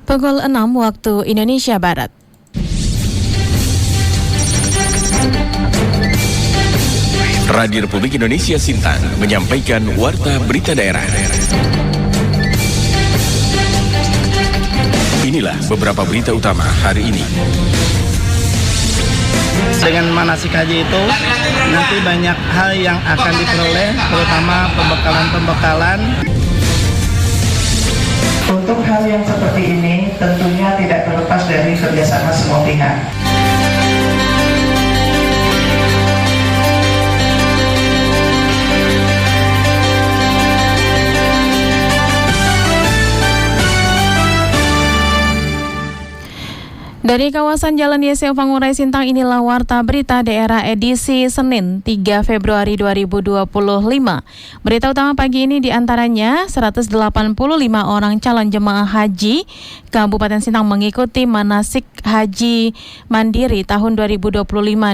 Pukul 6 waktu Indonesia Barat. Radio Republik Indonesia Sintang menyampaikan Warta Berita Daerah. Inilah beberapa berita utama hari ini. Dengan manasik haji itu nanti banyak hal yang akan diperoleh, terutama pembekalan-pembekalan. Untuk hal yang seperti ini tentunya tidak terlepas dari kerjasama semua pihak. Dari kawasan Jalan YSEO Pangurai Sintang, inilah Warta Berita Daerah edisi Senin 3 Februari 2025. Berita utama pagi ini diantaranya 185 orang calon jemaah haji Kabupaten Sintang mengikuti manasik haji mandiri tahun 2025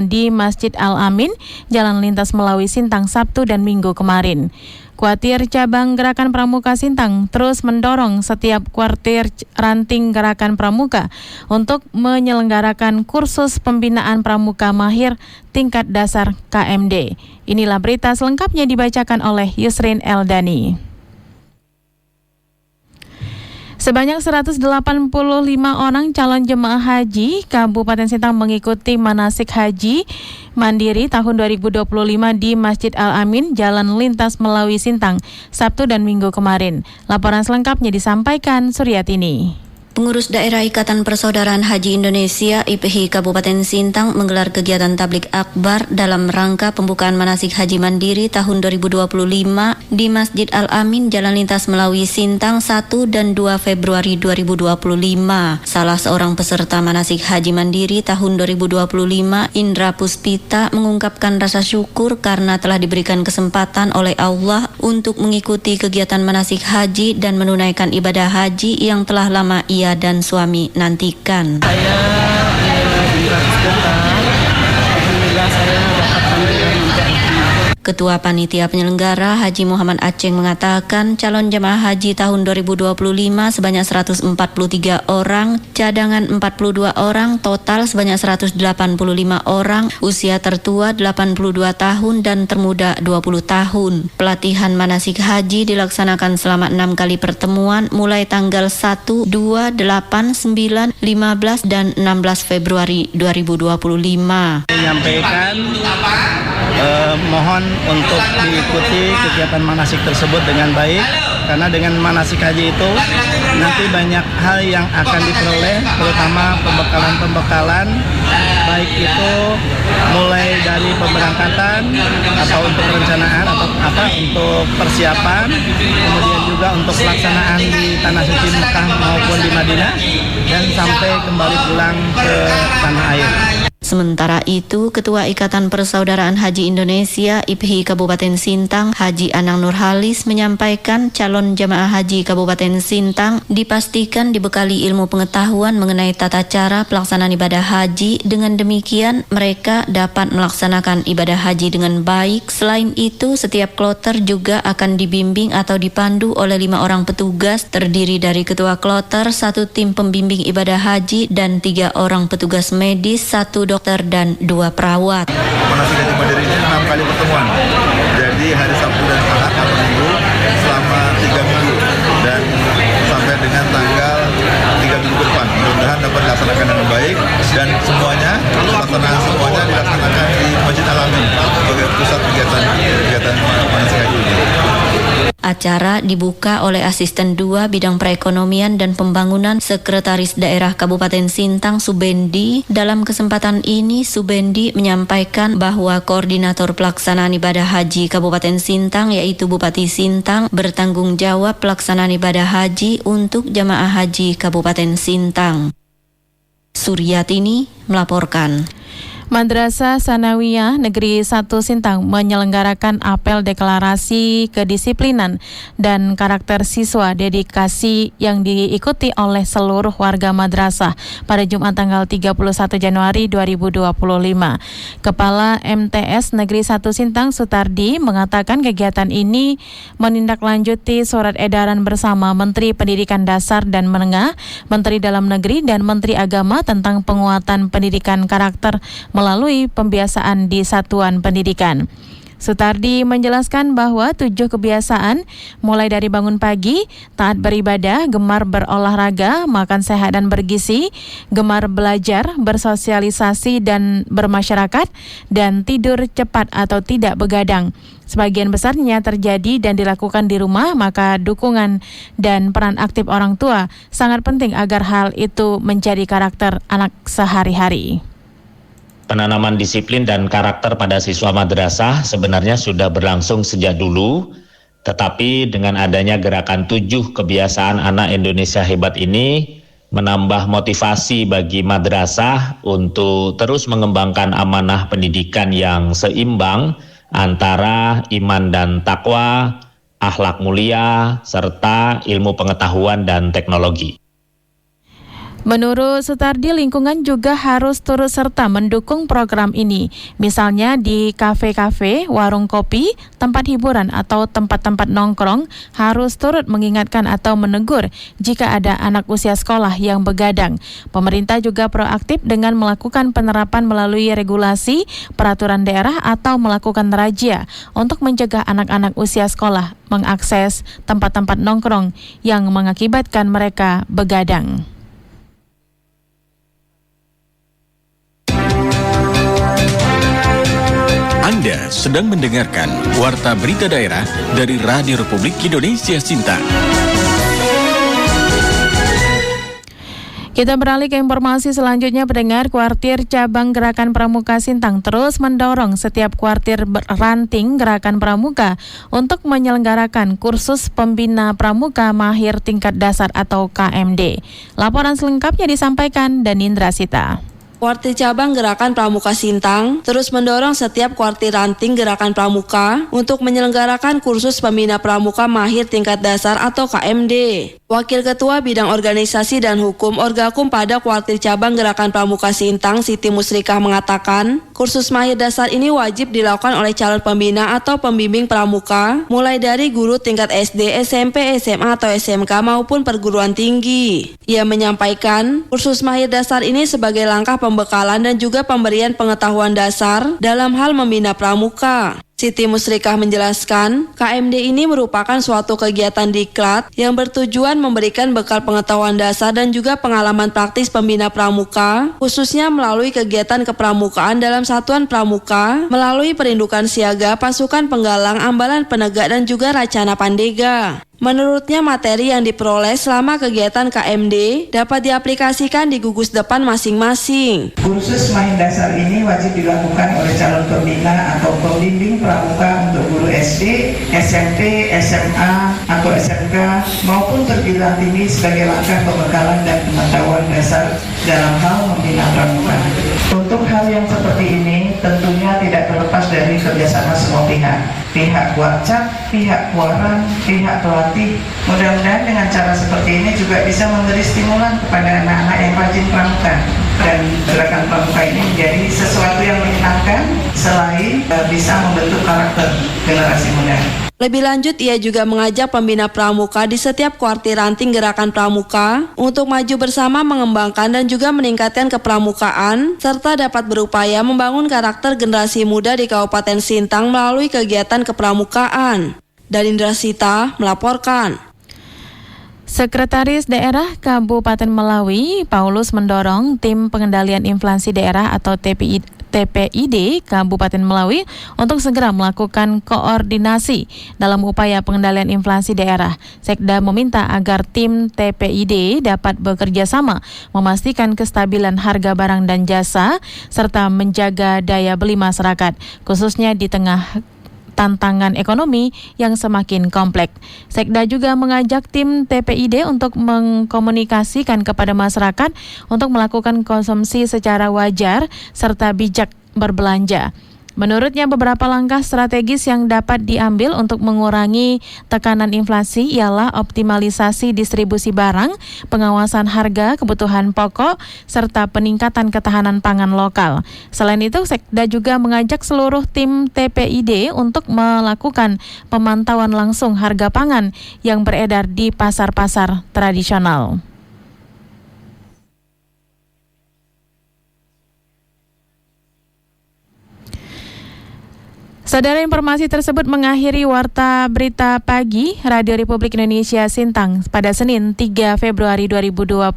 di Masjid Al-Amin, Jalan Lintas Melawi Sintang Sabtu dan Minggu kemarin. Kuartir Cabang Gerakan Pramuka Sintang terus mendorong setiap kuartir ranting Gerakan Pramuka untuk menyelenggarakan kursus pembinaan pramuka mahir tingkat dasar KMD. Inilah berita selengkapnya dibacakan oleh Yusrin Eldani. Sebanyak 185 orang calon jemaah haji Kabupaten Sintang mengikuti manasik haji mandiri tahun 2025 di Masjid Al-Amin, Jalan Lintas Melawi Sintang, Sabtu dan Minggu kemarin. Laporan selengkapnya disampaikan Suryatini. Pengurus Daerah Ikatan Persaudaraan Haji Indonesia IPHI Kabupaten Sintang menggelar kegiatan tablik akbar dalam rangka pembukaan manasik haji mandiri tahun 2025 di Masjid Al-Amin, Jalan Lintas Melawi Sintang 1 dan 2 Februari 2025. Salah seorang peserta manasik haji mandiri tahun 2025, Indra Puspita, mengungkapkan rasa syukur karena telah diberikan kesempatan oleh Allah untuk mengikuti kegiatan manasik haji dan menunaikan ibadah haji yang telah lama ia dan suami nantikan. Saya Indra Puspita, alhamdulillah saya dapatkan Ketua Panitia Penyelenggara Haji Muhammad Aceng mengatakan calon jemaah haji tahun 2025 sebanyak 143 orang, cadangan 42 orang, total sebanyak 185 orang, usia tertua 82 tahun dan termuda 20 tahun. Pelatihan manasik haji dilaksanakan selama 6 kali pertemuan mulai tanggal 1, 2, 8, 9, 15 dan 16 Februari 2025. Menyampaikan mohon untuk diikuti kegiatan manasik tersebut dengan baik, karena dengan manasik haji itu nanti banyak hal yang akan diperoleh, terutama pembekalan-pembekalan, baik itu mulai dari pemberangkatan atau untuk perencanaan atau untuk persiapan, kemudian juga untuk pelaksanaan di Tanah Suci Mekah maupun di Madinah, dan sampai kembali pulang ke tanah air. Sementara itu, Ketua Ikatan Persaudaraan Haji Indonesia IPHI Kabupaten Sintang, Haji Anang Nurhalis, menyampaikan calon jemaah haji Kabupaten Sintang dipastikan dibekali ilmu pengetahuan mengenai tata cara pelaksanaan ibadah haji. Dengan demikian, mereka dapat melaksanakan ibadah haji dengan baik. Selain itu, setiap kloter juga akan dibimbing atau dipandu oleh 5 orang petugas, terdiri dari Ketua Kloter, 1 tim pembimbing ibadah haji, dan 3 orang petugas medis, 1 dokter dan 2 perawat. Manasik haji mandiri ini 6 kali pertemuan. Jadi hari Sabtu dan Ahad atau Minggu selama 3 minggu dan sampai dengan tanggal 3 minggu ke depan. Mudah-mudahan dapat dilaksanakan dengan baik dan pelaksanaan semuanya dilaksanakan di Masjid Al-Amin sebagai pusat kegiatan manasik haji ini. Acara dibuka oleh Asisten 2 Bidang Perekonomian dan Pembangunan Sekretaris Daerah Kabupaten Sintang Subendi. Dalam kesempatan ini, Subendi menyampaikan bahwa Koordinator Pelaksanaan Ibadah Haji Kabupaten Sintang, yaitu Bupati Sintang, bertanggung jawab pelaksanaan ibadah haji untuk jamaah haji Kabupaten Sintang. Suryatini melaporkan. Madrasah Sanawiyah Negeri 1 Sintang menyelenggarakan apel deklarasi kedisiplinan dan karakter siswa dedikasi yang diikuti oleh seluruh warga madrasah pada Jumat tanggal 31 Januari 2025. Kepala MTS Negeri 1 Sintang Sutardi mengatakan kegiatan ini menindaklanjuti surat edaran bersama Menteri Pendidikan Dasar dan Menengah, Menteri Dalam Negeri dan Menteri Agama tentang penguatan pendidikan karakter melalui pembiasaan di satuan pendidikan. Sutardi menjelaskan bahwa 7 kebiasaan mulai dari bangun pagi, taat beribadah, gemar berolahraga, makan sehat dan bergizi, gemar belajar, bersosialisasi dan bermasyarakat, dan tidur cepat atau tidak begadang. Sebagian besarnya terjadi dan dilakukan di rumah, maka dukungan dan peran aktif orang tua sangat penting agar hal itu menjadi karakter anak sehari-hari. Penanaman disiplin dan karakter pada siswa madrasah sebenarnya sudah berlangsung sejak dulu, tetapi dengan adanya gerakan 7 kebiasaan anak Indonesia hebat ini menambah motivasi bagi madrasah untuk terus mengembangkan amanah pendidikan yang seimbang antara iman dan takwa, akhlak mulia, serta ilmu pengetahuan dan teknologi. Menurut Sutardi, lingkungan juga harus turut serta mendukung program ini. Misalnya di kafe-kafe, warung kopi, tempat hiburan atau tempat-tempat nongkrong harus turut mengingatkan atau menegur jika ada anak usia sekolah yang begadang. Pemerintah juga proaktif dengan melakukan penerapan melalui regulasi, peraturan daerah atau melakukan razia untuk mencegah anak-anak usia sekolah mengakses tempat-tempat nongkrong yang mengakibatkan mereka begadang. Anda sedang mendengarkan Warta Berita Daerah dari Radio Republik Indonesia Sintang. Kita beralih ke informasi selanjutnya, pendengar. Kuartir Cabang Gerakan Pramuka Sintang terus mendorong setiap kuartir ranting Gerakan Pramuka untuk menyelenggarakan kursus pembina pramuka mahir tingkat dasar atau KMD. Laporan selengkapnya disampaikan Danindra Sita. Kuartir Cabang Gerakan Pramuka Sintang terus mendorong setiap kuartir ranting Gerakan Pramuka untuk menyelenggarakan kursus pembina pramuka mahir tingkat dasar atau KMD. Wakil Ketua Bidang Organisasi dan Hukum Orgakum pada Kuartir Cabang Gerakan Pramuka Sintang, Siti Musrikah mengatakan, kursus mahir dasar ini wajib dilakukan oleh calon pembina atau pembimbing pramuka, mulai dari guru tingkat SD, SMP, SMA atau SMK maupun perguruan tinggi. Ia menyampaikan, kursus mahir dasar ini sebagai langkah pembekalan dan juga pemberian pengetahuan dasar dalam hal membina pramuka. Siti Musrikah menjelaskan, KMD ini merupakan suatu kegiatan diklat yang bertujuan memberikan bekal pengetahuan dasar dan juga pengalaman praktis pembina pramuka, khususnya melalui kegiatan kepramukaan dalam satuan pramuka, melalui perindukan siaga, pasukan penggalang, ambalan penegak, dan juga racana pandega. Menurutnya, materi yang diperoleh selama kegiatan KMD dapat diaplikasikan di gugus depan masing-masing. Kursus mahir dasar ini wajib dilakukan oleh calon pembina atau pembimbing pramuka untuk guru SD, SMP, SMA, atau SMK maupun perguruan tinggi sebagai langkah pembekalan dan pengetahuan dasar dalam hal membina pramuka. Untuk hal yang seperti ini tentunya tidak terlepas dari kerjasama semua pihak Warcak, pihak Kuaran, pihak pelatih. Mudah-mudahan dengan cara seperti ini juga bisa memberi stimulan kepada anak-anak yang rajin pramuka. Dan gerakan pramuka ini menjadi sesuatu yang menyenangkan selain bisa membentuk karakter generasi muda. Lebih lanjut, ia juga mengajak pembina pramuka di setiap kuartir ranting Gerakan Pramuka untuk maju bersama mengembangkan dan juga meningkatkan kepramukaan, serta dapat berupaya membangun karakter generasi muda di Kabupaten Sintang melalui kegiatan kepramukaan. Danindra Sita melaporkan. Sekretaris Daerah Kabupaten Melawi, Paulus mendorong Tim Pengendalian Inflasi Daerah atau TPID Kabupaten Melawi untuk segera melakukan koordinasi dalam upaya pengendalian inflasi daerah. Sekda meminta agar tim TPID dapat bekerja sama memastikan kestabilan harga barang dan jasa serta menjaga daya beli masyarakat, khususnya di tengah tantangan ekonomi yang semakin kompleks. Sekda juga mengajak tim TPID untuk mengkomunikasikan kepada masyarakat untuk melakukan konsumsi secara wajar serta bijak berbelanja. Menurutnya, beberapa langkah strategis yang dapat diambil untuk mengurangi tekanan inflasi ialah optimalisasi distribusi barang, pengawasan harga kebutuhan pokok, serta peningkatan ketahanan pangan lokal. Selain itu, Sekda juga mengajak seluruh tim TPID untuk melakukan pemantauan langsung harga pangan yang beredar di pasar-pasar tradisional. Saudara, informasi tersebut mengakhiri Warta Berita Pagi Radio Republik Indonesia Sintang pada Senin 3 Februari 2025.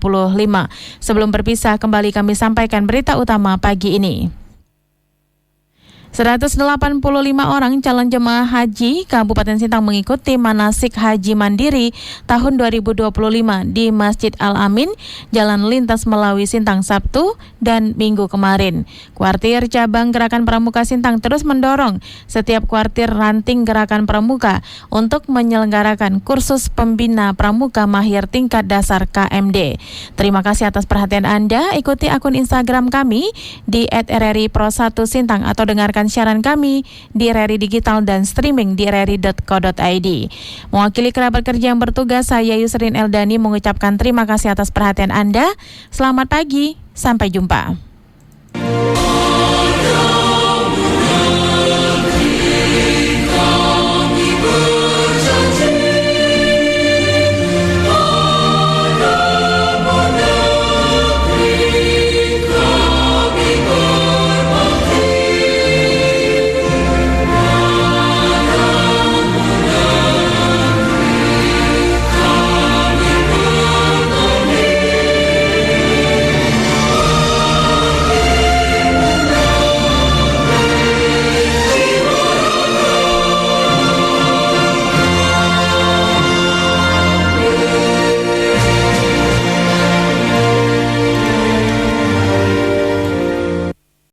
Sebelum berpisah, kembali kami sampaikan berita utama pagi ini. 185 orang calon jemaah haji Kabupaten Sintang mengikuti manasik haji mandiri tahun 2025 di Masjid Al-Amin, Jalan Lintas Melawi Sintang Sabtu dan Minggu kemarin. Kuartir Cabang Gerakan Pramuka Sintang terus mendorong setiap kuartir ranting Gerakan Pramuka untuk menyelenggarakan kursus pembina pramuka mahir tingkat dasar KMD. Terima kasih atas perhatian Anda. Ikuti akun Instagram kami di @RRI_Pro1 Sintang atau dengarkan siaran kami di RRI Digital dan streaming di rri.co.id. Mewakili kerabat kerja yang bertugas, saya Yusrin Eldani mengucapkan terima kasih atas perhatian Anda. Selamat pagi, sampai jumpa.